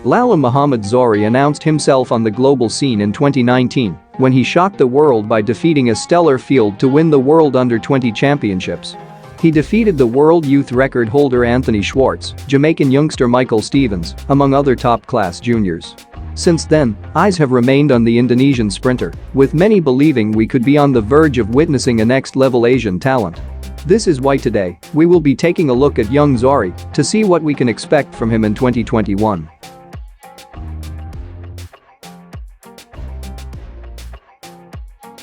Lalu Mohammad Zhori announced himself on the global scene in 2019 when he shocked the world by defeating a stellar field to win the World Under-20 Championships. He defeated the world youth record holder Anthony Schwartz, Jamaican youngster Michael Stephens, among other top-class juniors. Since then, eyes have remained on the Indonesian sprinter, with many believing we could be on the verge of witnessing a next-level Asian talent. This is why today, we will be taking a look at young Zhori to see what we can expect from him in 2021.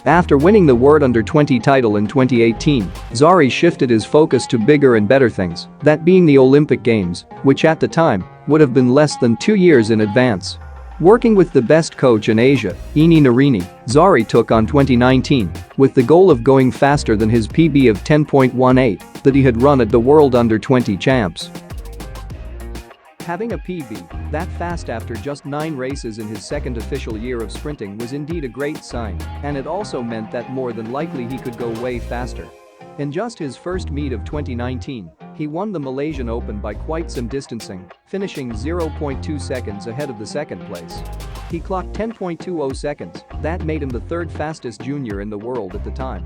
After winning the World Under-20 title in 2018, Zhori shifted his focus to bigger and better things, that being the Olympic Games, which at the time would have been less than 2 years in advance. Working with the best coach in Asia, Eni Narini, Zhori took on 2019 with the goal of going faster than his PB of 10.18 that he had run at the World Under-20 Champs. Having a PB that fast after just 9 races in his second official year of sprinting was indeed a great sign, and it also meant that more than likely he could go way faster. In just his first meet of 2019, he won the Malaysian Open by quite some distancing, finishing 0.2 seconds ahead of the second place. He clocked 10.20 seconds, that made him the third fastest junior in the world at the time.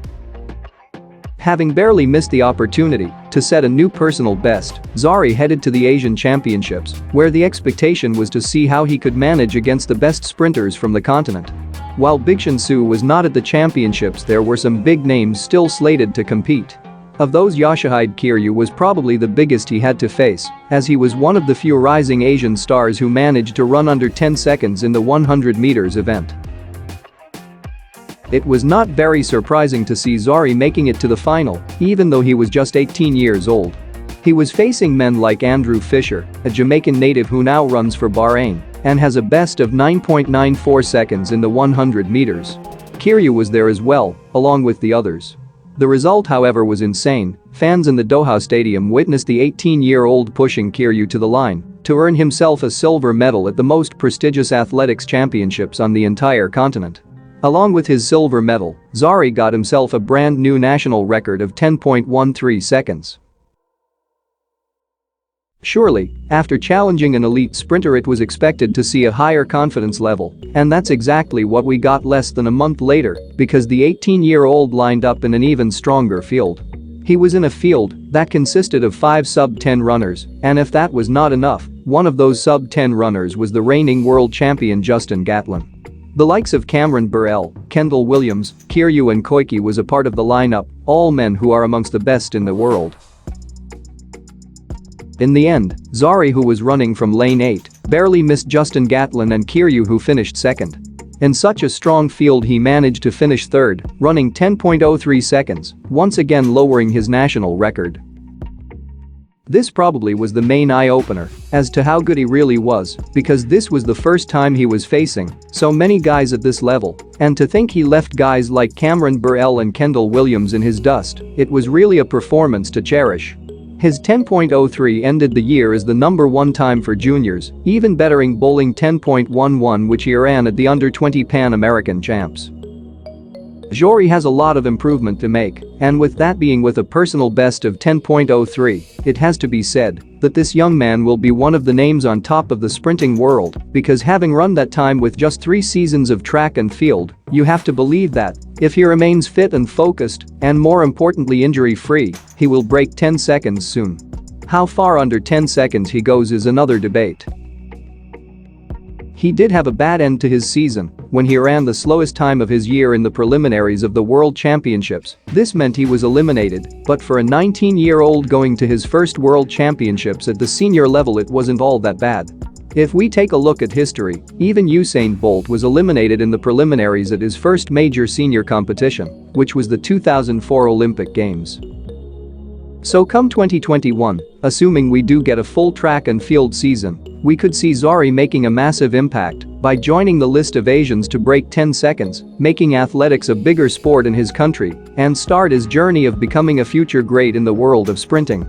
Having barely missed the opportunity to set a new personal best, Zhori headed to the Asian Championships, where the expectation was to see how he could manage against the best sprinters from the continent. While Bigshan Su was not at the championships, there were some big names still slated to compete. Of those, Yoshihide Kiryu was probably the biggest he had to face, as he was one of the few rising Asian stars who managed to run under 10 seconds in the 100 meters event. It was not very surprising to see Zhori making it to the final, even though he was just 18 years old. He was facing men like Andrew Fisher, a Jamaican native who now runs for Bahrain and has a best of 9.94 seconds in the 100 meters. Kiryu was there as well, along with the others. The result, however, was insane. Fans in the Doha Stadium witnessed the 18-year-old pushing Kiryu to the line to earn himself a silver medal at the most prestigious athletics championships on the entire continent. Along with his silver medal, Zhori got himself a brand new national record of 10.13 seconds. Surely, after challenging an elite sprinter, it was expected to see a higher confidence level, and that's exactly what we got less than a month later, because the 18-year-old lined up in an even stronger field. He was in a field that consisted of 5 sub-10 runners, and if that was not enough, one of those sub-10 runners was the reigning world champion Justin Gatlin. The likes of Cameron Burrell, Kendall Williams, Kiryu and Koike was a part of the lineup, all men who are amongst the best in the world. In the end, Zhori, who was running from lane 8, barely missed Justin Gatlin and Kiryu, who finished second. In such a strong field, he managed to finish third, running 10.03 seconds, once again lowering his national record. This probably was the main eye-opener as to how good he really was, because this was the first time he was facing so many guys at this level, and to think he left guys like Cameron Burrell and Kendall Williams in his dust, it was really a performance to cherish. His 10.03 ended the year as the #1 time for juniors, even bettering bowling 10.11, which he ran at the Under-20 Pan American Champs. Zhori has a lot of improvement to make, and with that being with a personal best of 10.03, it has to be said that this young man will be one of the names on top of the sprinting world, because having run that time with just 3 seasons of track and field, you have to believe that, if he remains fit and focused, and more importantly injury-free, he will break 10 seconds soon. How far under 10 seconds he goes is another debate. He did have a bad end to his season when he ran the slowest time of his year in the preliminaries of the World Championships. This meant he was eliminated, but for a 19-year-old going to his first World Championships at the senior level, it wasn't all that bad. If we take a look at history, even Usain Bolt was eliminated in the preliminaries at his first major senior competition, which was the 2004 Olympic Games. So come 2021, assuming we do get a full track and field season, we could see Zhori making a massive impact by joining the list of Asians to break 10 seconds, making athletics a bigger sport in his country, and start his journey of becoming a future great in the world of sprinting.